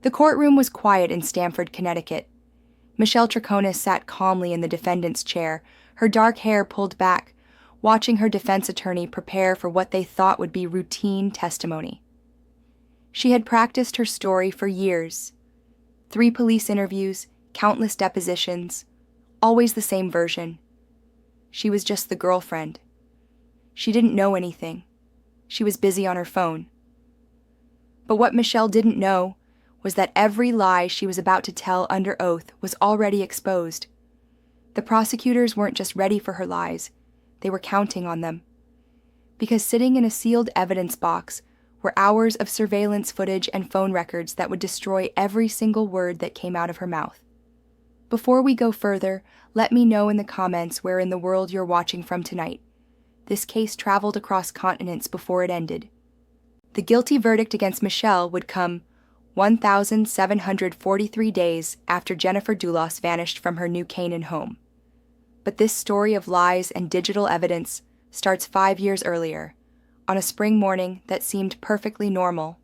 The courtroom was quiet in Stamford, Connecticut. Michelle Troconis sat calmly in the defendant's chair, her dark hair pulled back, watching her defense attorney prepare for what they thought would be routine testimony. She had practiced her story for years. 3 police interviews, countless depositions, always the same version. She was just the girlfriend. She didn't know anything. She was busy on her phone. But what Michelle didn't know was that every lie she was about to tell under oath was already exposed. The prosecutors weren't just ready for her lies, they were counting on them. Because sitting in a sealed evidence box were hours of surveillance footage and phone records that would destroy every single word that came out of her mouth. Before we go further, let me know in the comments where in the world you're watching from tonight. This case traveled across continents before it ended. The guilty verdict against Michelle would come 1,743 days after Jennifer Dulos vanished from her New Canaan home. But this story of lies and digital evidence starts 5 years earlier, on a spring morning that seemed perfectly normal.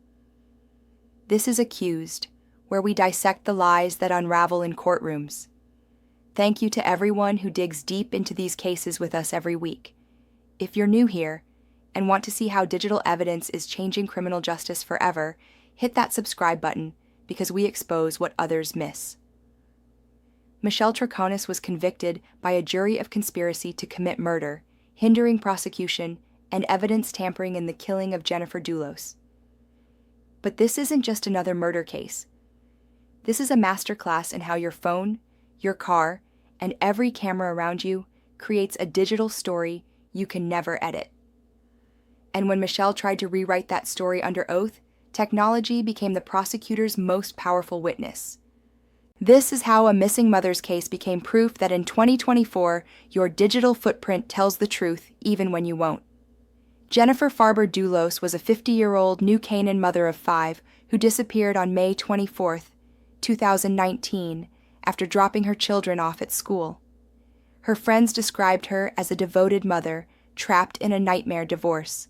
This is Accused, where we dissect the lies that unravel in courtrooms. Thank you to everyone who digs deep into these cases with us every week. If you're new here and want to see how digital evidence is changing criminal justice forever, hit that subscribe button because we expose what others miss. Michelle Troconis was convicted by a jury of conspiracy to commit murder, hindering prosecution, and evidence tampering in the killing of Jennifer Dulos. But this isn't just another murder case. This is a masterclass in how your phone, your car, and every camera around you creates a digital story you can never edit. And when Michelle tried to rewrite that story under oath, technology became the prosecutor's most powerful witness. This is how a missing mother's case became proof that in 2024, your digital footprint tells the truth even when you won't. Jennifer Dulos was a 50-year-old New Canaan mother of 5 who disappeared on May 24, 2019, after dropping her children off at school. Her friends described her as a devoted mother trapped in a nightmare divorce.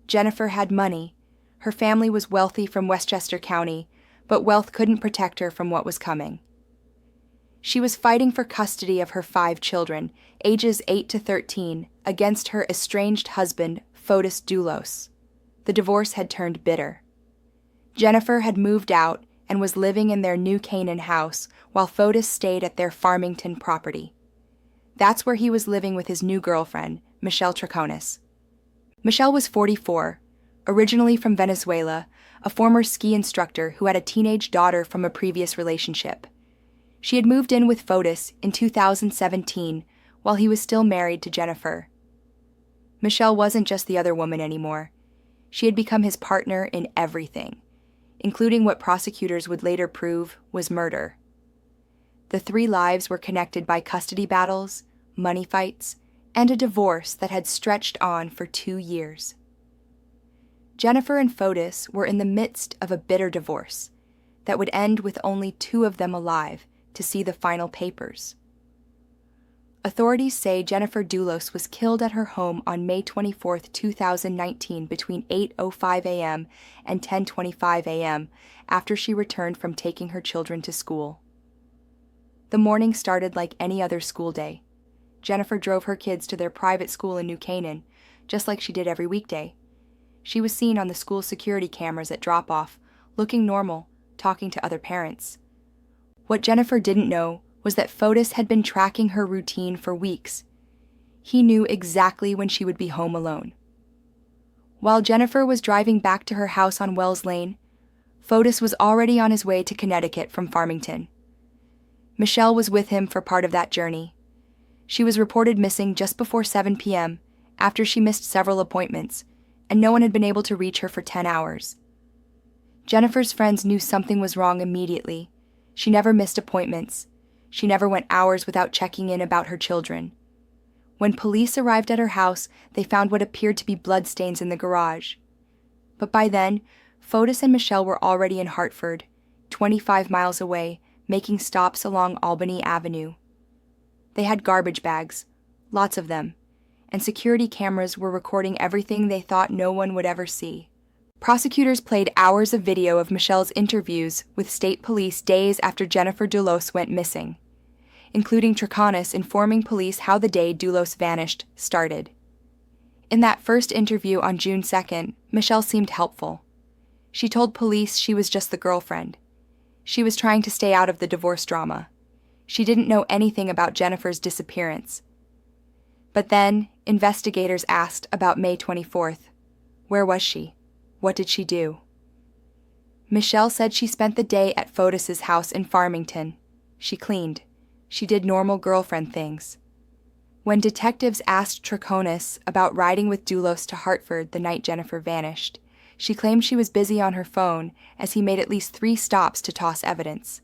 Jennifer had money. Her family was wealthy from Westchester County, but wealth couldn't protect her from what was coming. She was fighting for custody of her 5 children, ages 8 to 13, against her estranged husband, Fotis Dulos. The divorce had turned bitter. Jennifer had moved out and was living in their New Canaan house while Fotis stayed at their Farmington property. That's where he was living with his new girlfriend, Michelle Troconis. Michelle was 44, originally from Venezuela, a former ski instructor who had a teenage daughter from a previous relationship. She had moved in with Fotis in 2017 while he was still married to Jennifer. Michelle wasn't just the other woman anymore. She had become his partner in everything, including what prosecutors would later prove was murder. The 3 lives were connected by custody battles, money fights, and a divorce that had stretched on for 2 years. Jennifer and Fotis were in the midst of a bitter divorce that would end with only 2 of them alive to see the final papers. Authorities say Jennifer Dulos was killed at her home on May 24, 2019 between 8:05 a.m. and 10:25 a.m. after she returned from taking her children to school. The morning started like any other school day. Jennifer drove her kids to their private school in New Canaan, just like she did every weekday. She was seen on the school security cameras at drop-off, looking normal, talking to other parents. What Jennifer didn't know was that Fotis had been tracking her routine for weeks. He knew exactly when she would be home alone. While Jennifer was driving back to her house on Wells Lane, Fotis was already on his way to Connecticut from Farmington. Michelle was with him for part of that journey. She was reported missing just before 7 p.m. after she missed several appointments, and no one had been able to reach her for 10 hours. Jennifer's friends knew something was wrong immediately. She never missed appointments. She never went hours without checking in about her children. When police arrived at her house, they found what appeared to be bloodstains in the garage. But by then, Fotis and Michelle were already in Hartford, 25 miles away, making stops along Albany Avenue. They had garbage bags, lots of them, and security cameras were recording everything they thought no one would ever see. Prosecutors played hours of video of Michelle's interviews with state police days after Jennifer Dulos went missing, including Troconis informing police how the day Dulos vanished started. In that first interview on June 2nd, Michelle seemed helpful. She told police she was just the girlfriend. She was trying to stay out of the divorce drama. She didn't know anything about Jennifer's disappearance. But then, investigators asked about May 24th. Where was she? What did she do? Michelle said she spent the day at Fotis's house in Farmington. She cleaned. She did normal girlfriend things. When detectives asked Troconis about riding with Dulos to Hartford the night Jennifer vanished, she claimed she was busy on her phone as he made at least 3 stops to toss evidence.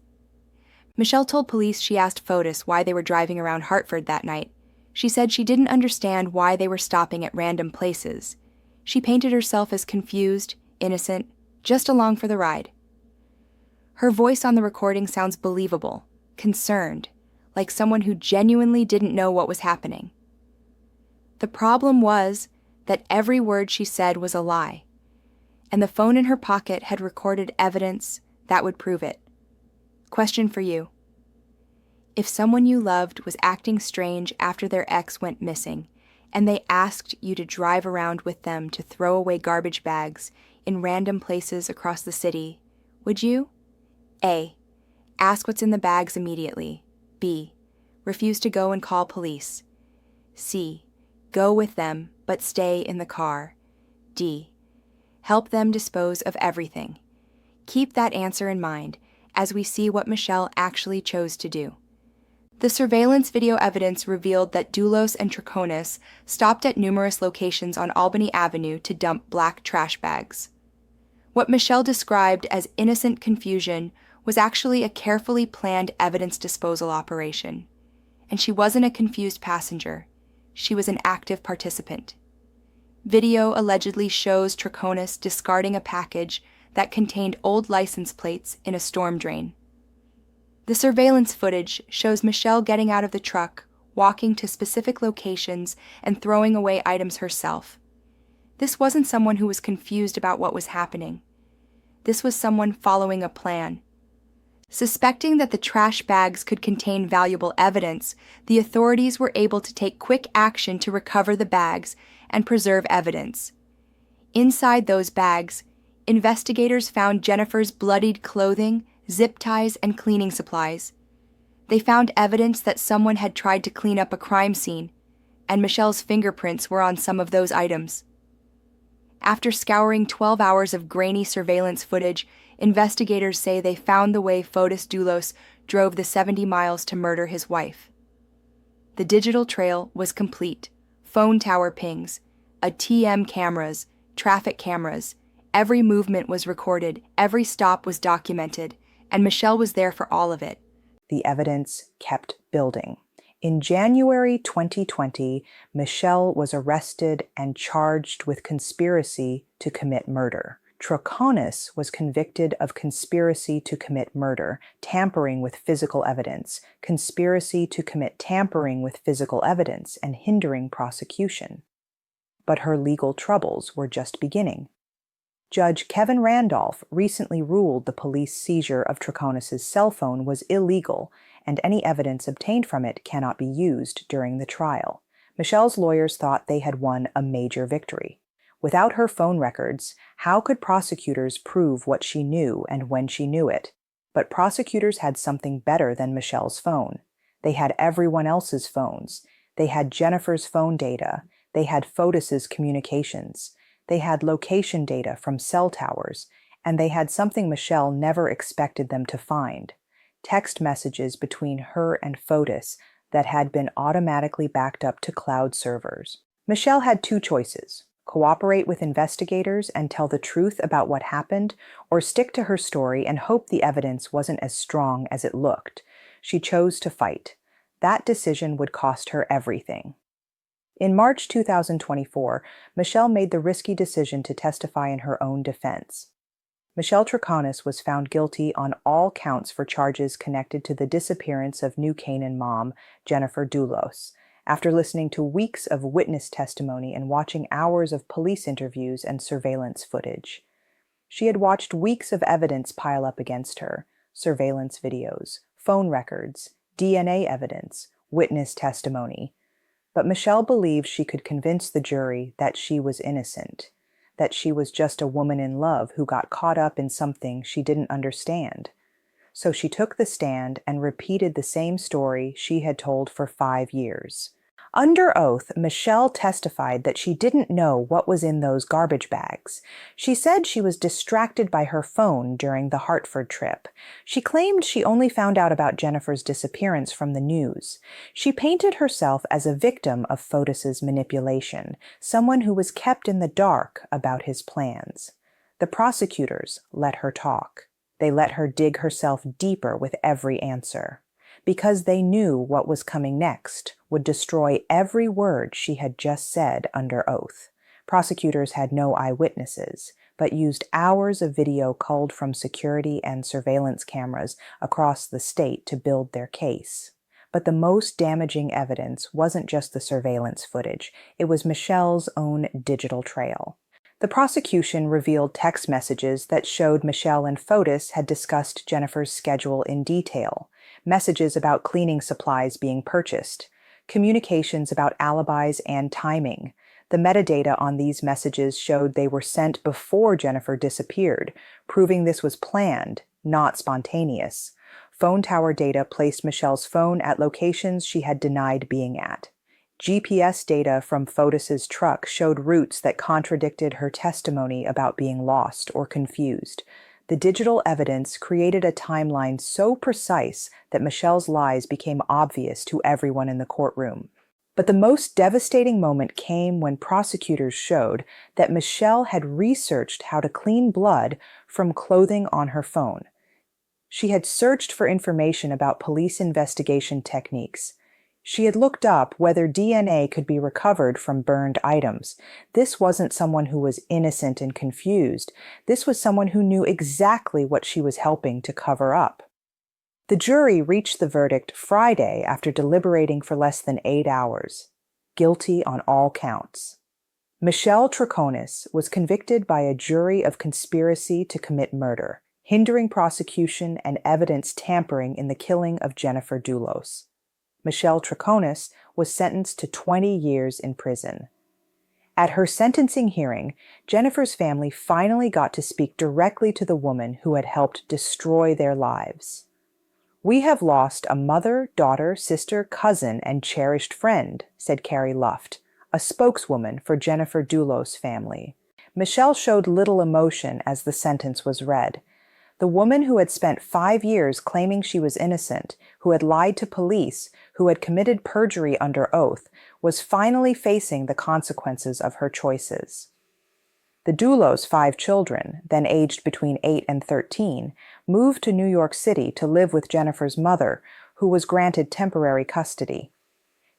Michelle told police she asked Fotis why they were driving around Hartford that night. She said she didn't understand why they were stopping at random places. She painted herself as confused, innocent, just along for the ride. Her voice on the recording sounds believable, concerned, like someone who genuinely didn't know what was happening. The problem was that every word she said was a lie, and the phone in her pocket had recorded evidence that would prove it. Question for you. If someone you loved was acting strange after their ex went missing, and they asked you to drive around with them to throw away garbage bags in random places across the city, would you? A. Ask what's in the bags immediately. B. Refuse to go and call police. C. Go with them, but stay in the car. D. Help them dispose of everything. Keep that answer in mind as we see what Michelle actually chose to do. The surveillance video evidence revealed that Dulos and Troconis stopped at numerous locations on Albany Avenue to dump black trash bags. What Michelle described as innocent confusion was actually a carefully planned evidence disposal operation. And she wasn't a confused passenger. She was an active participant. Video allegedly shows Troconis discarding a package that contained old license plates in a storm drain. The surveillance footage shows Michelle getting out of the truck, walking to specific locations, and throwing away items herself. This wasn't someone who was confused about what was happening. This was someone following a plan. Suspecting that the trash bags could contain valuable evidence, the authorities were able to take quick action to recover the bags and preserve evidence. Inside those bags, investigators found Jennifer's bloodied clothing, zip ties, and cleaning supplies. They found evidence that someone had tried to clean up a crime scene, and Michelle's fingerprints were on some of those items. After scouring 12 hours of grainy surveillance footage, investigators say they found the way Fotis Dulos drove the 70 miles to murder his wife. The digital trail was complete. Phone tower pings, ATM cameras, traffic cameras. Every movement was recorded, every stop was documented, and Michelle was there for all of it. The evidence kept building. In January 2020, Michelle was arrested and charged with conspiracy to commit murder. Troconis was convicted of conspiracy to commit murder, tampering with physical evidence, conspiracy to commit tampering with physical evidence, and hindering prosecution. But her legal troubles were just beginning. Judge Kevin Randolph recently ruled the police seizure of Troconis' cell phone was illegal, and any evidence obtained from it cannot be used during the trial. Michelle's lawyers thought they had won a major victory. Without her phone records, how could prosecutors prove what she knew and when she knew it? But prosecutors had something better than Michelle's phone. They had everyone else's phones. They had Jennifer's phone data. They had Fotis's communications. They had location data from cell towers, and they had something Michelle never expected them to find: text messages between her and Fotis that had been automatically backed up to cloud servers. Michelle had 2 choices: cooperate with investigators and tell the truth about what happened, or stick to her story and hope the evidence wasn't as strong as it looked. She chose to fight. That decision would cost her everything. In March 2024, Michelle made the risky decision to testify in her own defense. Michelle Troconis was found guilty on all counts for charges connected to the disappearance of New Canaan mom, Jennifer Dulos, after listening to weeks of witness testimony and watching hours of police interviews and surveillance footage. She had watched weeks of evidence pile up against her: surveillance videos, phone records, DNA evidence, witness testimony. But Michelle believed she could convince the jury that she was innocent, that she was just a woman in love who got caught up in something she didn't understand. So she took the stand and repeated the same story she had told for 5 years. Under oath, Michelle testified that she didn't know what was in those garbage bags. She said she was distracted by her phone during the Hartford trip. She claimed she only found out about Jennifer's disappearance from the news. She painted herself as a victim of Fotis's manipulation, someone who was kept in the dark about his plans. The prosecutors let her talk. They let her dig herself deeper with every answer, because they knew what was coming next would destroy every word she had just said under oath. Prosecutors had no eyewitnesses, but used hours of video culled from security and surveillance cameras across the state to build their case. But the most damaging evidence wasn't just the surveillance footage, it was Michelle's own digital trail. The prosecution revealed text messages that showed Michelle and Fotis had discussed Jennifer's schedule in detail, messages about cleaning supplies being purchased, communications about alibis and timing. The metadata on these messages showed they were sent before Jennifer disappeared, proving this was planned, not spontaneous. Phone tower data placed Michelle's phone at locations she had denied being at. GPS data from Fotis's truck showed routes that contradicted her testimony about being lost or confused. The digital evidence created a timeline so precise that Michelle's lies became obvious to everyone in the courtroom. But the most devastating moment came when prosecutors showed that Michelle had researched how to clean blood from clothing on her phone. She had searched for information about police investigation techniques. She had looked up whether DNA could be recovered from burned items. This wasn't someone who was innocent and confused. This was someone who knew exactly what she was helping to cover up. The jury reached the verdict Friday after deliberating for less than 8 hours. Guilty on all counts. Michelle Troconis was convicted by a jury of conspiracy to commit murder, hindering prosecution and evidence tampering in the killing of Jennifer Dulos. Michelle Troconis was sentenced to 20 years in prison. At her sentencing hearing, Jennifer's family finally got to speak directly to the woman who had helped destroy their lives. "We have lost a mother, daughter, sister, cousin, and cherished friend," said Carrie Luft, a spokeswoman for Jennifer Dulos' family. Michelle showed little emotion as the sentence was read. The woman who had spent 5 years claiming she was innocent, who had lied to police, who had committed perjury under oath, was finally facing the consequences of her choices. The Dulos' 5 children, then aged between 8 and 13, moved to New York City to live with Jennifer's mother, who was granted temporary custody.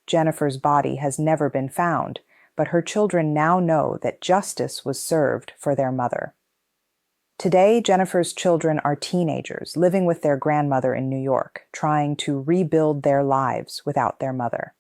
Jennifer's body has never been found, but her children now know that justice was served for their mother. Today, Jennifer's children are teenagers living with their grandmother in New York, trying to rebuild their lives without their mother.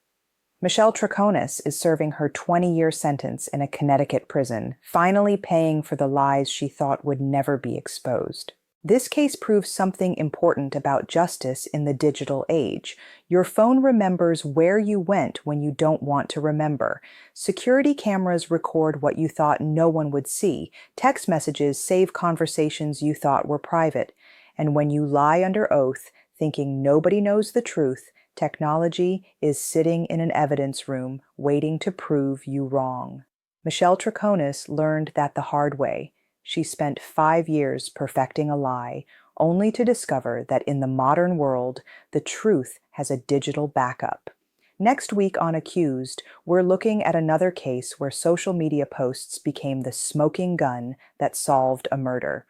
Michelle Troconis is serving her 20-year sentence in a Connecticut prison, finally paying for the lies she thought would never be exposed. This case proves something important about justice in the digital age. Your phone remembers where you went when you don't want to remember. Security cameras record what you thought no one would see. Text messages save conversations you thought were private. And when you lie under oath, thinking nobody knows the truth, technology is sitting in an evidence room waiting to prove you wrong. Michelle Troconis learned that the hard way. She spent 5 years perfecting a lie, only to discover that in the modern world, the truth has a digital backup. Next week on Accused, we're looking at another case where social media posts became the smoking gun that solved a murder.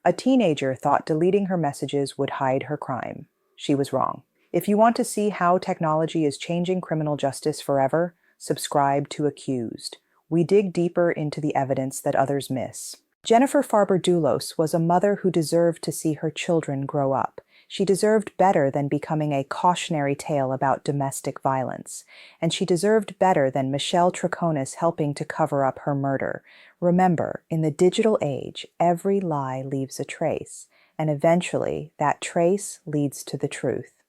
A teenager thought deleting her messages would hide her crime. She was wrong. If you want to see how technology is changing criminal justice forever, subscribe to Accused. We dig deeper into the evidence that others miss. Jennifer Dulos was a mother who deserved to see her children grow up. She deserved better than becoming a cautionary tale about domestic violence. And she deserved better than Michelle Troconis helping to cover up her murder. Remember, in the digital age, every lie leaves a trace, and eventually that trace leads to the truth.